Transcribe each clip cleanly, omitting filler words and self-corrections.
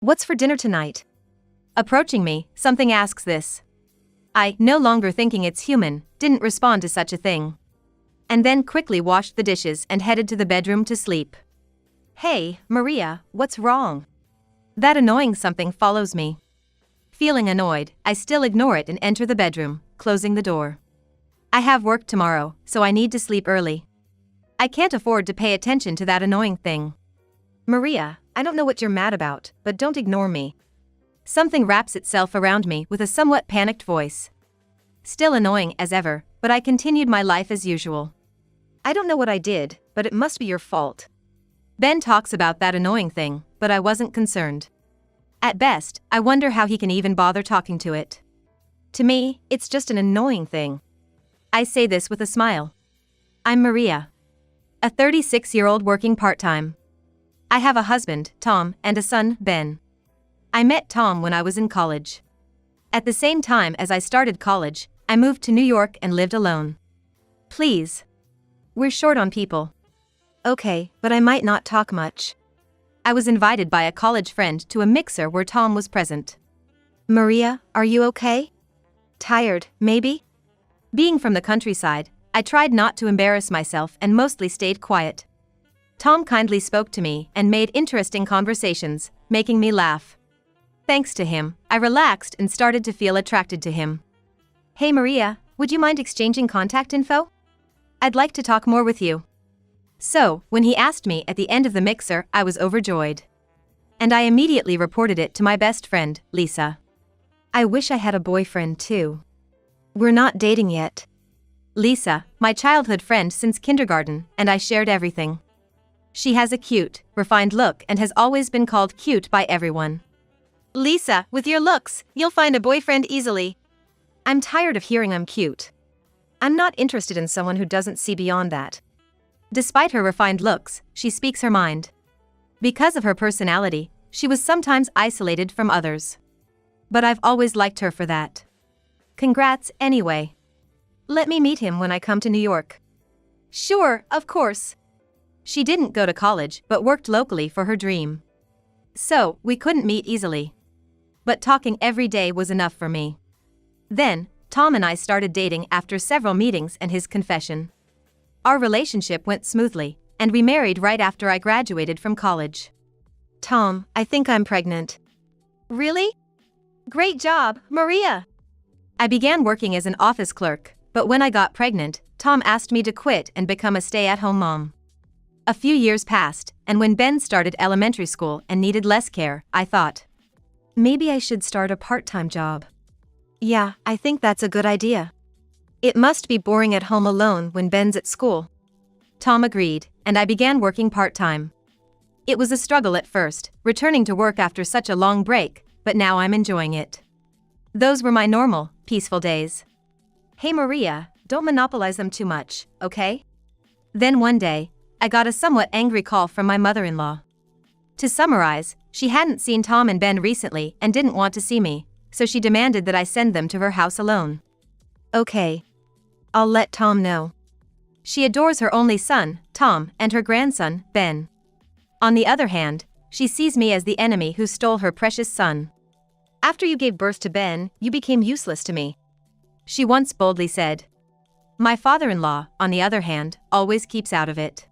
What's for dinner tonight? Approaching me, something asks this. I, no longer thinking it's human, didn't respond to such a thing. And then quickly washed the dishes and headed to the bedroom to sleep. Hey, Maria, what's wrong? That annoying something follows me. Feeling annoyed, I still ignore it and enter the bedroom, closing the door. I have work tomorrow, so I need to sleep early. I can't afford to pay attention to that annoying thing. Maria, I don't know what you're mad about, but don't ignore me. Something wraps itself around me with a somewhat panicked voice. Still annoying as ever, but I continued my life as usual. I don't know what I did, but it must be your fault. Ben talks about that annoying thing, but I wasn't concerned. At best, I wonder how he can even bother talking to it. To me, it's just an annoying thing. I say this with a smile. I'm Maria. A 36-year-old working part-time. I have a husband, Tom, and a son, Ben. I met Tom when I was in college. At the same time as I started college, I moved to New York and lived alone. Please. We're short on people. Okay, but I might not talk much. I was invited by a college friend to a mixer where Tom was present. Maria, are you okay? Tired, maybe? Being from the countryside, I tried not to embarrass myself and mostly stayed quiet. Tom kindly spoke to me and made interesting conversations, making me laugh. Thanks to him, I relaxed and started to feel attracted to him. Hey Maria, would you mind exchanging contact info? I'd like to talk more with you. So, when he asked me at the end of the mixer, I was overjoyed. And I immediately reported it to my best friend, Lisa. I wish I had a boyfriend too. We're not dating yet. Lisa, my childhood friend since kindergarten, and I shared everything. She has a cute, refined look and has always been called cute by everyone. Lisa, with your looks, you'll find a boyfriend easily. I'm tired of hearing I'm cute. I'm not interested in someone who doesn't see beyond that. Despite her refined looks, she speaks her mind. Because of her personality, she was sometimes isolated from others. But I've always liked her for that. Congrats, anyway. Let me meet him when I come to New York. Sure, of course. She didn't go to college but worked locally for her dream. So, we couldn't meet easily. But talking every day was enough for me. Then, Tom and I started dating after several meetings and his confession. Our relationship went smoothly, and we married right after I graduated from college. Tom, I think I'm pregnant. Really? Great job, Maria! I began working as an office clerk, but when I got pregnant, Tom asked me to quit and become a stay-at-home mom. A few years passed, and when Ben started elementary school and needed less care, I thought, maybe I should start a part-time job. Yeah, I think that's a good idea. It must be boring at home alone when Ben's at school. Tom agreed, and I began working part-time. It was a struggle at first, returning to work after such a long break, but now I'm enjoying it. Those were my normal, peaceful days. Hey Maria, don't monopolize them too much, okay? Then one day, I got a somewhat angry call from my mother-in-law. To summarize, she hadn't seen Tom and Ben recently and didn't want to see me, so she demanded that I send them to her house alone. Okay. I'll let Tom know. She adores her only son, Tom, and her grandson, Ben. On the other hand, she sees me as the enemy who stole her precious son. After you gave birth to Ben, you became useless to me. She once boldly said. My father-in-law, on the other hand, always keeps out of it.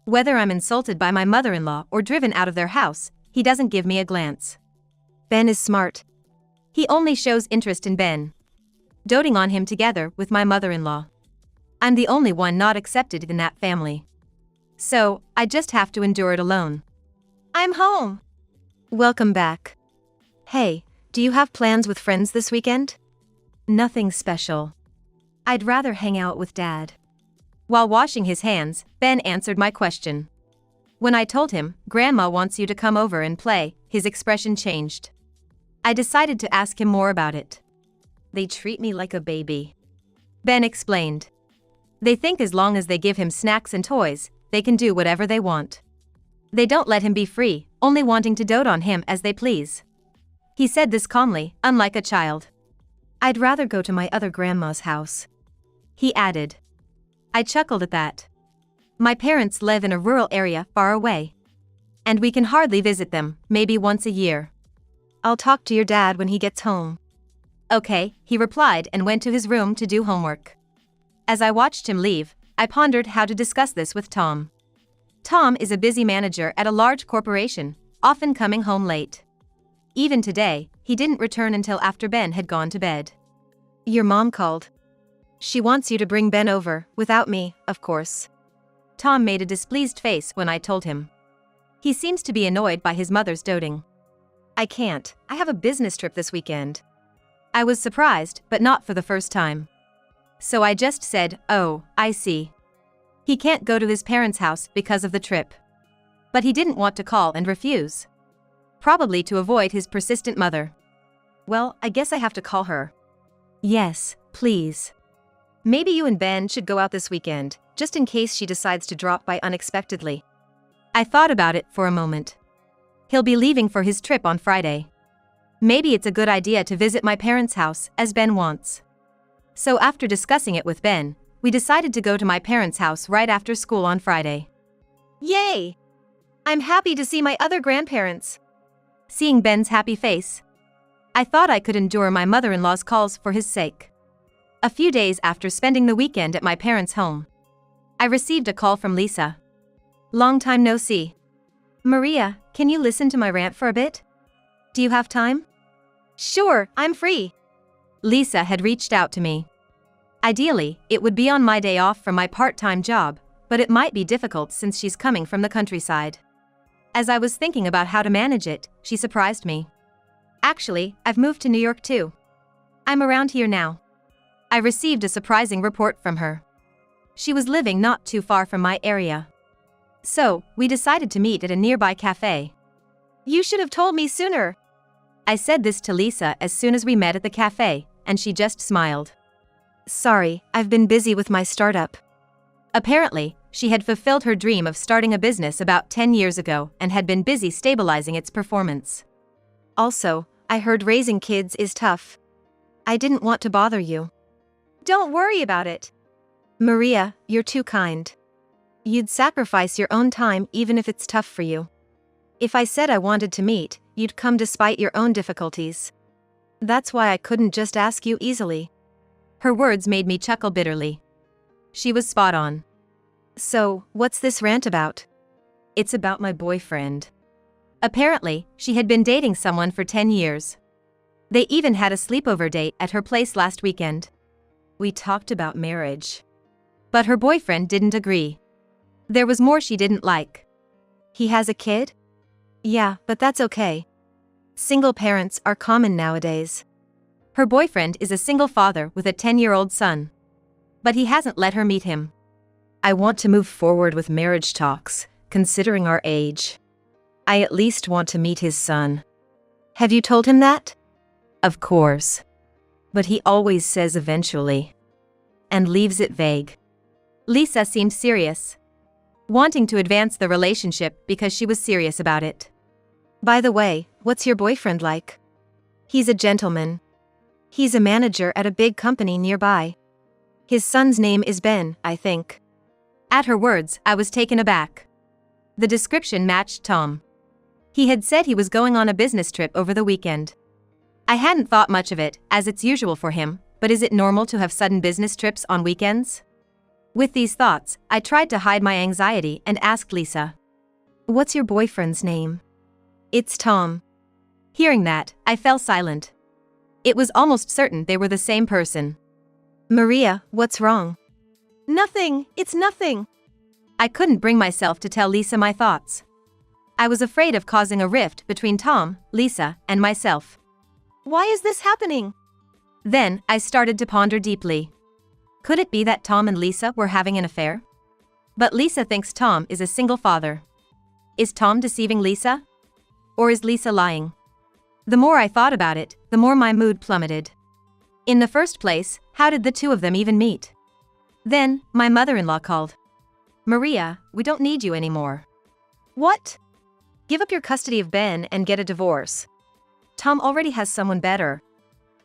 Whether I'm insulted by my mother-in-law or driven out of their house, he doesn't give me a glance. Ben is smart. He only shows interest in Ben. Doting on him together with my mother-in-law. I'm the only one not accepted in that family. So, I just have to endure it alone. I'm home. Welcome back. Hey, do you have plans with friends this weekend? Nothing special. I'd rather hang out with Dad. While washing his hands, Ben answered my question. When I told him, Grandma wants you to come over and play, his expression changed. I decided to ask him more about it. They treat me like a baby. Ben explained. They think as long as they give him snacks and toys, they can do whatever they want. They don't let him be free, only wanting to dote on him as they please. He said this calmly, unlike a child. I'd rather go to my other grandma's house. He added. I chuckled at that. My parents live in a rural area far away. And we can hardly visit them, maybe once a year. I'll talk to your dad when he gets home. Okay, he replied and went to his room to do homework. As I watched him leave, I pondered how to discuss this with Tom. Tom is a busy manager at a large corporation, often coming home late. Even today, he didn't return until after Ben had gone to bed. Your mom called. She wants you to bring Ben over, without me, of course. Tom made a displeased face when I told him. He seems to be annoyed by his mother's doting. I can't, I have a business trip this weekend. I was surprised, but not for the first time. So I just said, oh, I see. He can't go to his parents' house because of the trip. But he didn't want to call and refuse. Probably to avoid his persistent mother. Well, I guess I have to call her. Yes, please. Maybe you and Ben should go out this weekend, just in case she decides to drop by unexpectedly. I thought about it for a moment. He'll be leaving for his trip on Friday. Maybe it's a good idea to visit my parents' house, as Ben wants. So after discussing it with Ben, we decided to go to my parents' house right after school on Friday. Yay! I'm happy to see my other grandparents. Seeing Ben's happy face, I thought I could endure my mother-in-law's calls for his sake. A few days after spending the weekend at my parents' home, I received a call from Lisa. Long time no see. Maria, can you listen to my rant for a bit? Do you have time? Sure, I'm free. Lisa had reached out to me. Ideally, it would be on my day off from my part-time job, but it might be difficult since she's coming from the countryside. As I was thinking about how to manage it, she surprised me. Actually, I've moved to New York too. I'm around here now. I received a surprising report from her. She was living not too far from my area. So, we decided to meet at a nearby cafe. You should have told me sooner. I said this to Lisa as soon as we met at the cafe, and she just smiled. Sorry, I've been busy with my startup. Apparently, she had fulfilled her dream of starting a business about 10 years ago and had been busy stabilizing its performance. Also, I heard raising kids is tough. I didn't want to bother you. Don't worry about it. Maria, you're too kind. You'd sacrifice your own time even if it's tough for you. If I said I wanted to meet, you'd come despite your own difficulties. That's why I couldn't just ask you easily. Her words made me chuckle bitterly. She was spot on. So, what's this rant about? It's about my boyfriend. Apparently, she had been dating someone for 10 years. They even had a sleepover date at her place last weekend. We talked about marriage. But her boyfriend didn't agree. There was more she didn't like. He has a kid? Yeah, but that's okay. Single parents are common nowadays. Her boyfriend is a single father with a 10-year-old son. But he hasn't let her meet him. I want to move forward with marriage talks, considering our age. I at least want to meet his son. Have you told him that? Of course. But he always says eventually. And leaves it vague. Lisa seemed serious. Wanting to advance the relationship because she was serious about it. By the way, what's your boyfriend like? He's a gentleman. He's a manager at a big company nearby. His son's name is Ben, I think. At her words, I was taken aback. The description matched Tom. He had said he was going on a business trip over the weekend. I hadn't thought much of it, as it's usual for him, but is it normal to have sudden business trips on weekends? With these thoughts, I tried to hide my anxiety and asked Lisa. What's your boyfriend's name? It's Tom. Hearing that, I fell silent. It was almost certain they were the same person. Maria, what's wrong? Nothing, it's nothing. I couldn't bring myself to tell Lisa my thoughts. I was afraid of causing a rift between Tom, Lisa, and myself. Why is this happening? Then, I started to ponder deeply. Could it be that Tom and Lisa were having an affair? But Lisa thinks Tom is a single father. Is Tom deceiving Lisa? Or is Lisa lying? The more I thought about it, the more my mood plummeted. In the first place, how did the two of them even meet? Then, my mother-in-law called. Maria, we don't need you anymore. What? Give up your custody of Ben and get a divorce. Tom already has someone better.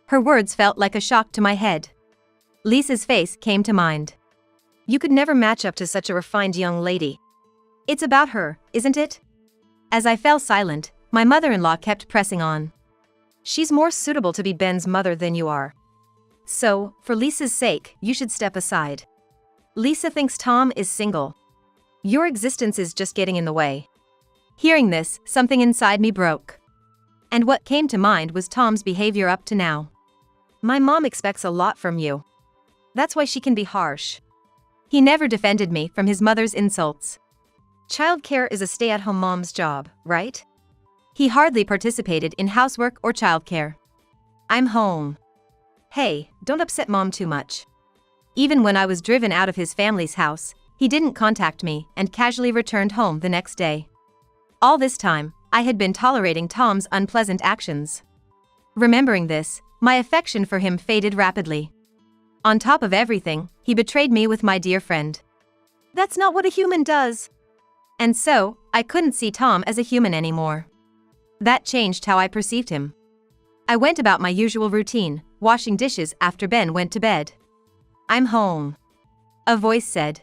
Her words felt like a shock to my head. Lisa's face came to mind. You could never match up to such a refined young lady. It's about her, isn't it? As I fell silent, my mother-in-law kept pressing on. She's more suitable to be Ben's mother than you are. So, for Lisa's sake, you should step aside. Lisa thinks Tom is single. Your existence is just getting in the way. Hearing this, something inside me broke. And what came to mind was Tom's behavior up to now. My mom expects a lot from you. That's why she can be harsh. He never defended me from his mother's insults. Childcare is a stay-at-home mom's job, right? He hardly participated in housework or childcare. I'm home. Hey, don't upset Mom too much. Even when I was driven out of his family's house, he didn't contact me and casually returned home the next day. All this time, I had been tolerating Tom's unpleasant actions. Remembering this, my affection for him faded rapidly. On top of everything, he betrayed me with my dear friend. That's not what a human does. And so, I couldn't see Tom as a human anymore. That changed how I perceived him. I went about my usual routine, washing dishes after Ben went to bed. I'm home. A voice said.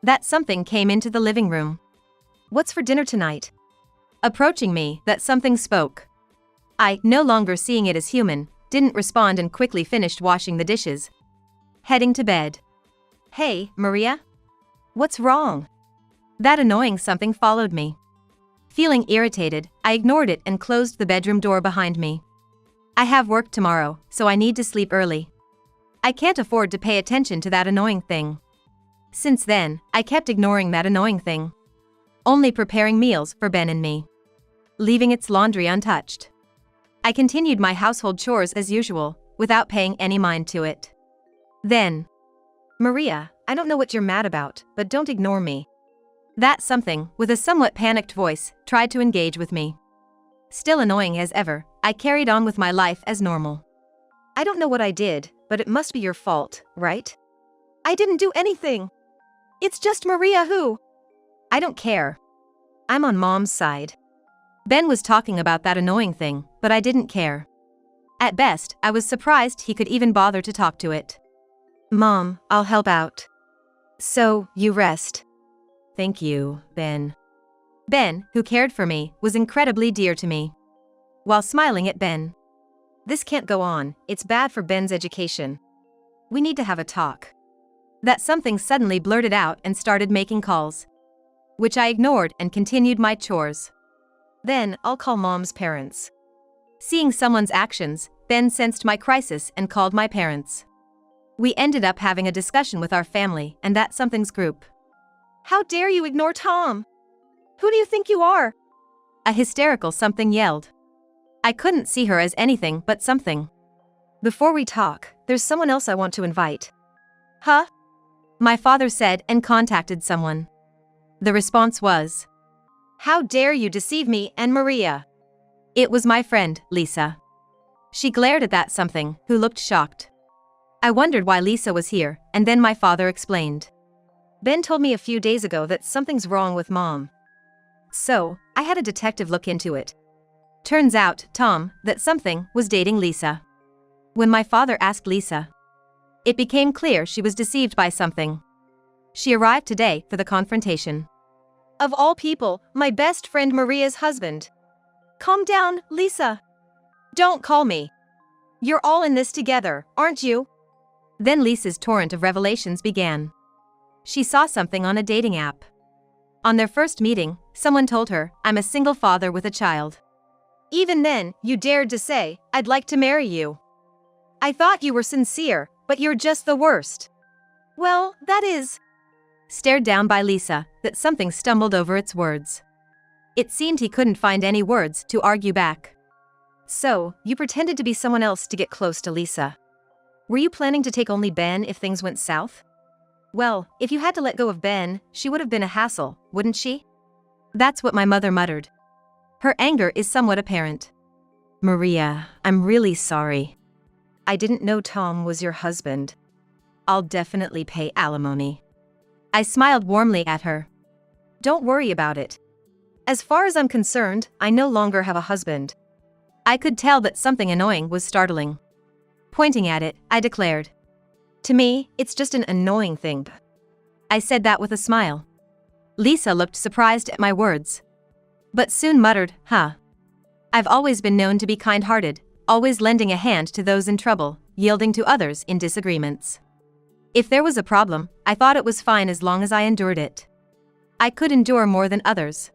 That something came into the living room. What's for dinner tonight? Approaching me, that something spoke. I, no longer seeing it as human, didn't respond and quickly finished washing the dishes. Heading to bed. Hey, Maria? What's wrong? That annoying something followed me. Feeling irritated, I ignored it and closed the bedroom door behind me. I have work tomorrow, so I need to sleep early. I can't afford to pay attention to that annoying thing. Since then, I kept ignoring that annoying thing. Only preparing meals for Ben and me. Leaving its laundry untouched. I continued my household chores as usual, without paying any mind to it. Then, Maria, I don't know what you're mad about, but don't ignore me. That something, with a somewhat panicked voice, tried to engage with me. Still annoying as ever, I carried on with my life as normal. I don't know what I did, but it must be your fault, right? I didn't do anything. It's just Maria who. I don't care. I'm on Mom's side. Ben was talking about that annoying thing, but I didn't care. At best, I was surprised he could even bother to talk to it. Mom, I'll help out. So, you rest. Thank you, Ben. Ben, who cared for me, was incredibly dear to me. While smiling at Ben. This can't go on, it's bad for Ben's education. We need to have a talk. That something suddenly blurted out and started making calls. Which I ignored and continued my chores. Then, I'll call Mom's parents. Seeing someone's actions, Ben sensed my crisis and called my parents. We ended up having a discussion with our family and that something's group. How dare you ignore Tom? Who do you think you are? A hysterical something yelled. I couldn't see her as anything but something. Before we talk, there's someone else I want to invite. Huh? My father said and contacted someone. The response was, how dare you deceive me and Maria? It was my friend, Lisa. She glared at that something, who looked shocked. I wondered why Lisa was here, and then my father explained. Ben told me a few days ago that something's wrong with Mom. So, I had a detective look into it. Turns out, Tom, that something was dating Lisa. When my father asked Lisa, it became clear she was deceived by something. She arrived today for the confrontation. Of all people, my best friend Maria's husband. Calm down, Lisa. Don't call me. You're all in this together, aren't you? Then Lisa's torrent of revelations began. She saw something on a dating app. On their first meeting, someone told her, I'm a single father with a child. Even then, you dared to say, I'd like to marry you. I thought you were sincere, but you're just the worst. Well, that is. Stared down by Lisa, that something stumbled over its words. It seemed he couldn't find any words to argue back. So, you pretended to be someone else to get close to Lisa. Were you planning to take only Ben if things went south? Well, if you had to let go of Ben, she would have been a hassle, wouldn't she? That's what my mother muttered. Her anger is somewhat apparent. Maria, I'm really sorry. I didn't know Tom was your husband. I'll definitely pay alimony. I smiled warmly at her. Don't worry about it. As far as I'm concerned, I no longer have a husband. I could tell that something annoying was startling. Pointing at it, I declared. To me, it's just an annoying thing. I said that with a smile. Lisa looked surprised at my words. But soon muttered, huh. I've always been known to be kind-hearted, always lending a hand to those in trouble, yielding to others in disagreements. If there was a problem, I thought it was fine as long as I endured it. I could endure more than others.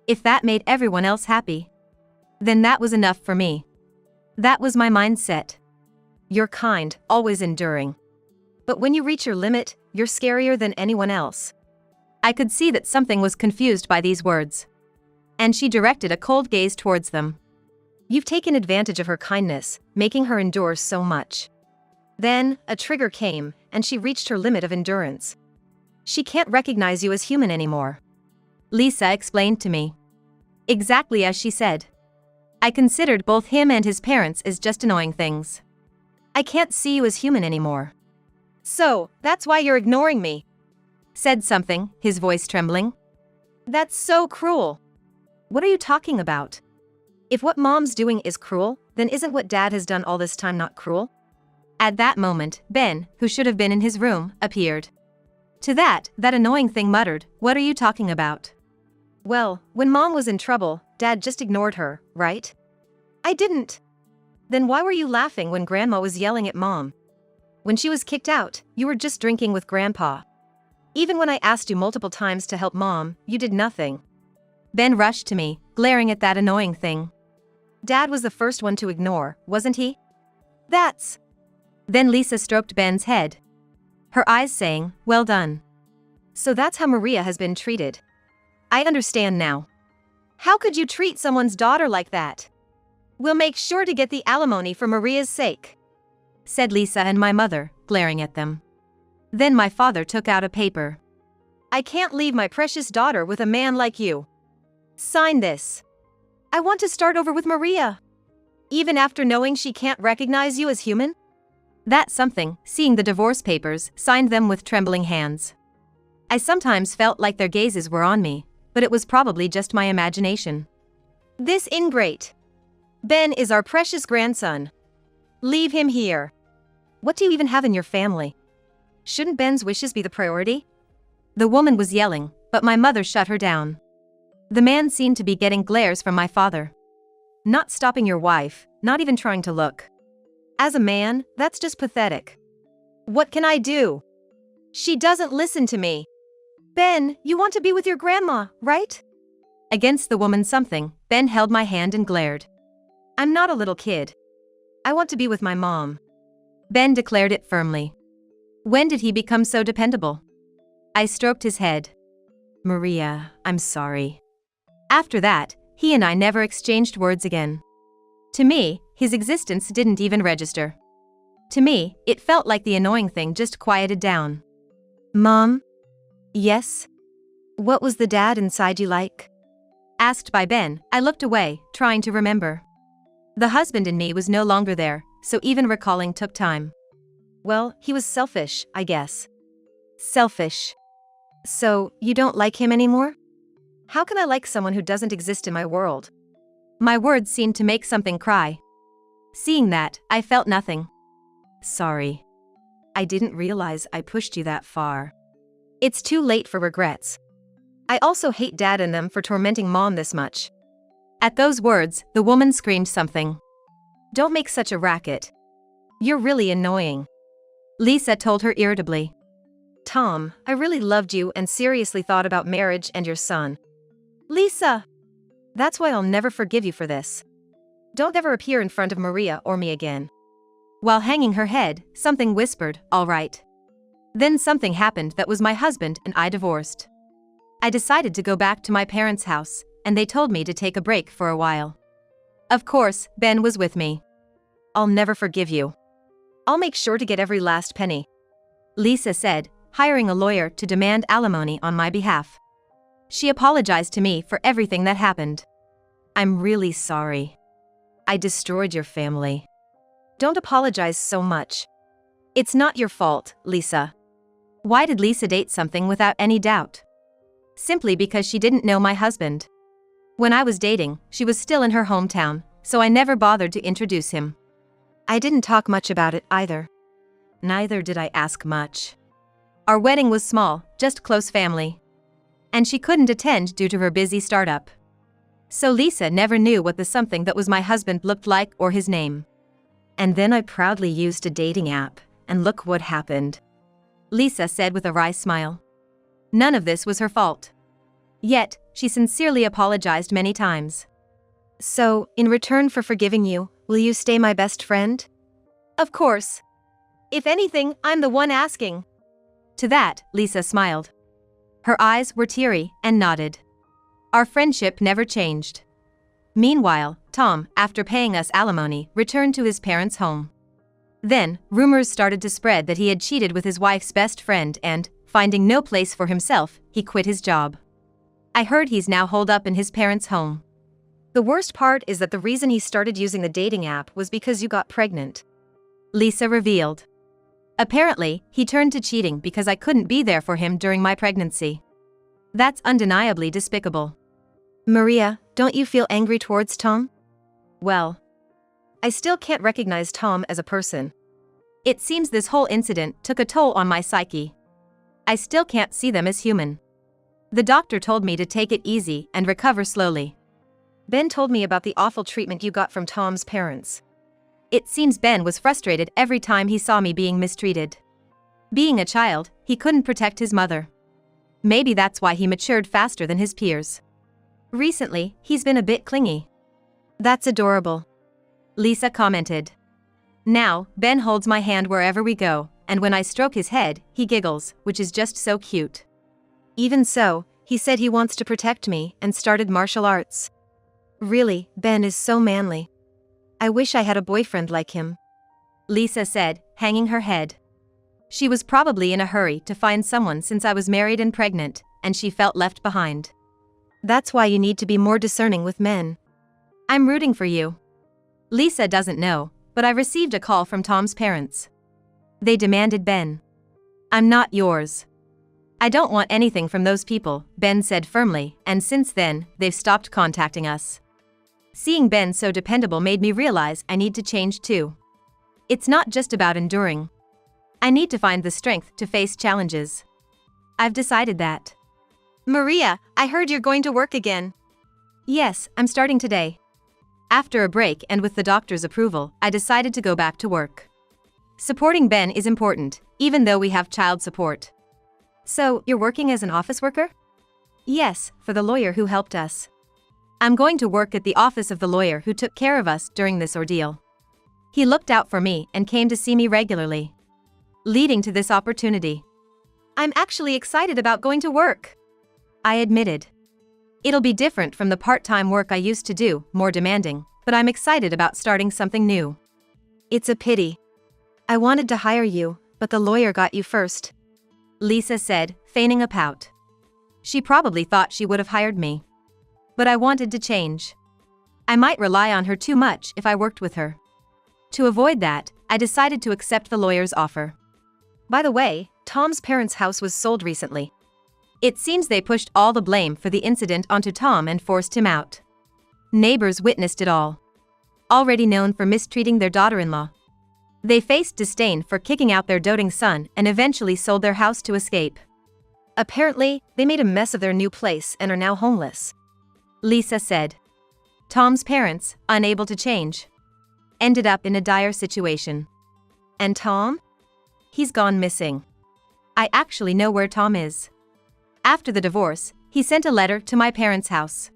If that made everyone else happy, then that was enough for me. That was my mindset. You're kind, always enduring. But when you reach your limit, you're scarier than anyone else. I could see that something was confused by these words. And she directed a cold gaze towards them. You've taken advantage of her kindness, making her endure so much. Then, a trigger came, and she reached her limit of endurance. She can't recognize you as human anymore. Lisa explained to me. Exactly as she said. I considered both him and his parents as just annoying things. I can't see you as human anymore. So, that's why you're ignoring me. Said something, his voice trembling. That's so cruel. What are you talking about? If what Mom's doing is cruel, then isn't what Dad has done all this time not cruel? At that moment, Ben, who should have been in his room, appeared. To that annoying thing muttered, "What are you talking about?" Well, when Mom was in trouble, Dad just ignored her, right? I didn't. Then why were you laughing when Grandma was yelling at Mom? When she was kicked out, you were just drinking with Grandpa. Even when I asked you multiple times to help Mom, you did nothing. Ben rushed to me, glaring at that annoying thing. Dad was the first one to ignore, wasn't he? That's... Then Lisa stroked Ben's head. Her eyes saying, well done. So that's how Maria has been treated. I understand now. How could you treat someone's daughter like that? We'll make sure to get the alimony for Maria's sake, said Lisa and my mother, glaring at them. Then my father took out a paper. I can't leave my precious daughter with a man like you. Sign this. I want to start over with Maria. Even after knowing she can't recognize you as human? That something, seeing the divorce papers, signed them with trembling hands. I sometimes felt like their gazes were on me, but it was probably just my imagination. This ingrate. Ben is our precious grandson. Leave him here. What do you even have in your family? Shouldn't Ben's wishes be the priority? The woman was yelling, but my mother shut her down. The man seemed to be getting glares from my father. Not stopping your wife, not even trying to look. As a man, that's just pathetic. What can I do? She doesn't listen to me. Ben, you want to be with your grandma, right? Against the woman something, Ben held my hand and glared. I'm not a little kid. I want to be with my mom. Ben declared it firmly. When did he become so dependable? I stroked his head. Maria, I'm sorry. After that, he and I never exchanged words again. To me, his existence didn't even register. To me, it felt like the annoying thing just quieted down. Mom? Yes? What was the dad inside you like? Asked by Ben, I looked away, trying to remember. The husband in me was no longer there, so even recalling took time. Well, he was selfish, I guess. Selfish. So, you don't like him anymore? How can I like someone who doesn't exist in my world? My words seemed to make something cry. Seeing that, I felt nothing. Sorry. I didn't realize I pushed you that far. It's too late for regrets. I also hate Dad and them for tormenting Mom this much. At those words, the woman screamed something. Don't make such a racket. You're really annoying. Lisa told her irritably. Tom, I really loved you and seriously thought about marriage and your son. Lisa! That's why I'll never forgive you for this. Don't ever appear in front of Maria or me again. While hanging her head, something whispered, all right. Then something happened that was my husband and I divorced. I decided to go back to my parents' house, and they told me to take a break for a while. Of course, Ben was with me. I'll never forgive you. I'll make sure to get every last penny. Lisa said, hiring a lawyer to demand alimony on my behalf. She apologized to me for everything that happened. I'm really sorry. I destroyed your family. Don't apologize so much. It's not your fault, Lisa. Why did Lisa date something without any doubt? Simply because she didn't know my husband. When I was dating, she was still in her hometown, so I never bothered to introduce him. I didn't talk much about it either. Neither did I ask much. Our wedding was small, just close family. And she couldn't attend due to her busy startup. So Lisa never knew what the something that was my husband looked like or his name. And then I proudly used a dating app, and look what happened. Lisa said with a wry smile. None of this was her fault. Yet, she sincerely apologized many times. So, in return for forgiving you, will you stay my best friend? Of course. If anything, I'm the one asking. To that, Lisa smiled. Her eyes were teary and nodded. Our friendship never changed. Meanwhile, Tom, after paying us alimony, returned to his parents' home. Then, rumors started to spread that he had cheated with his wife's best friend and, finding no place for himself, he quit his job. I heard he's now holed up in his parents' home. The worst part is that the reason he started using the dating app was because you got pregnant. Lisa revealed. Apparently, he turned to cheating because I couldn't be there for him during my pregnancy. That's undeniably despicable. Maria, don't you feel angry towards Tom? Well, I still can't recognize Tom as a person. It seems this whole incident took a toll on my psyche. I still can't see them as human. The doctor told me to take it easy and recover slowly. Ben told me about the awful treatment you got from Tom's parents. It seems Ben was frustrated every time he saw me being mistreated. Being a child, he couldn't protect his mother. Maybe that's why he matured faster than his peers. Recently, he's been a bit clingy. That's adorable. Lisa commented. Now, Ben holds my hand wherever we go, and when I stroke his head, he giggles, which is just so cute. Even so, he said he wants to protect me and started martial arts. Really, Ben is so manly. I wish I had a boyfriend like him. Lisa said, hanging her head. She was probably in a hurry to find someone since I was married and pregnant, and she felt left behind. That's why you need to be more discerning with men. I'm rooting for you. Lisa doesn't know, but I received a call from Tom's parents. They demanded Ben. I'm not yours. I don't want anything from those people, Ben said firmly, and since then, they've stopped contacting us. Seeing Ben so dependable made me realize I need to change too. It's not just about enduring. I need to find the strength to face challenges. I've decided that. Maria, I heard you're going to work again. Yes, I'm starting today. After a break and with the doctor's approval, I decided to go back to work. Supporting Ben is important, even though we have child support. So, you're working as an office worker? Yes, for the lawyer who helped us. I'm going to work at the office of the lawyer who took care of us during this ordeal. He looked out for me and came to see me regularly, leading to this opportunity. I'm actually excited about going to work, I admitted. It'll be different from the part-time work I used to do, more demanding, but I'm excited about starting something new. It's a pity. I wanted to hire you, but the lawyer got you first, Lisa said, feigning a pout. She probably thought she would have hired me. But I wanted to change. I might rely on her too much if I worked with her. To avoid that, I decided to accept the lawyer's offer. By the way, Tom's parents' house was sold recently. It seems they pushed all the blame for the incident onto Tom and forced him out. Neighbors witnessed it all. Already known for mistreating their daughter-in-law. They faced disdain for kicking out their doting son and eventually sold their house to escape. Apparently, they made a mess of their new place and are now homeless, Lisa said. Tom's parents, unable to change, ended up in a dire situation. And Tom? He's gone missing. I actually know where Tom is. After the divorce, he sent a letter to my parents' house.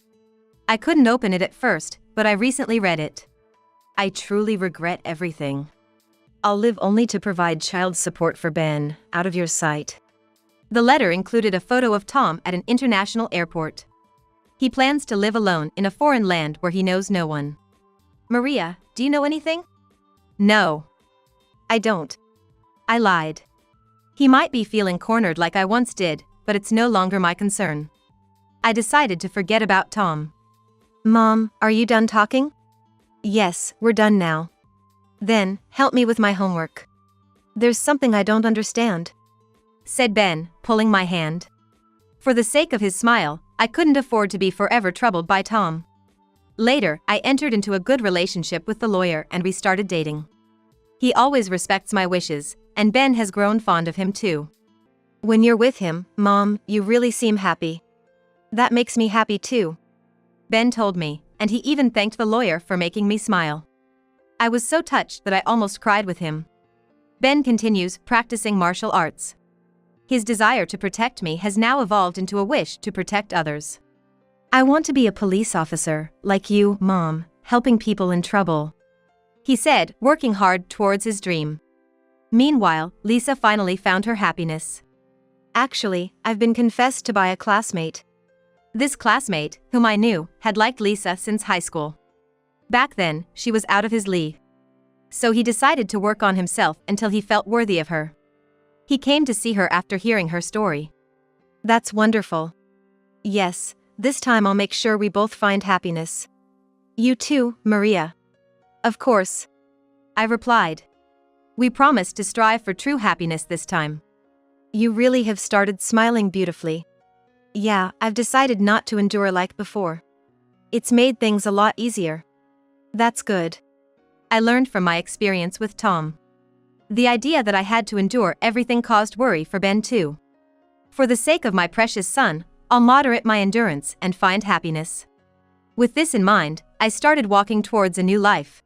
I couldn't open it at first, but I recently read it. I truly regret everything. I'll live only to provide child support for Ben, out of your sight. The letter included a photo of Tom at an international airport. He plans to live alone in a foreign land where he knows no one. Maria, do you know anything? No. I don't. I lied. He might be feeling cornered like I once did, but it's no longer my concern. I decided to forget about Tom. Mom, are you done talking? Yes, we're done now. Then, help me with my homework. There's something I don't understand, said Ben, pulling my hand. For the sake of his smile, I couldn't afford to be forever troubled by Tom. Later, I entered into a good relationship with the lawyer and we started dating. He always respects my wishes, and Ben has grown fond of him too. When you're with him, Mom, you really seem happy. That makes me happy too. Ben told me, and he even thanked the lawyer for making me smile. I was so touched that I almost cried with him. Ben continues practicing martial arts. His desire to protect me has now evolved into a wish to protect others. I want to be a police officer, like you, Mom, helping people in trouble, he said, working hard towards his dream. Meanwhile, Lisa finally found her happiness. Actually, I've been confessed to by a classmate. This classmate, whom I knew, had liked Lisa since high school. Back then, she was out of his league. So he decided to work on himself until he felt worthy of her. He came to see her after hearing her story. That's wonderful. Yes, this time I'll make sure we both find happiness. You too, Maria. Of course. I replied. We promised to strive for true happiness this time. You really have started smiling beautifully. Yeah, I've decided not to endure like before. It's made things a lot easier. That's good. I learned from my experience with Tom. The idea that I had to endure everything caused worry for Ben too. For the sake of my precious son, I'll moderate my endurance and find happiness. With this in mind, I started walking towards a new life.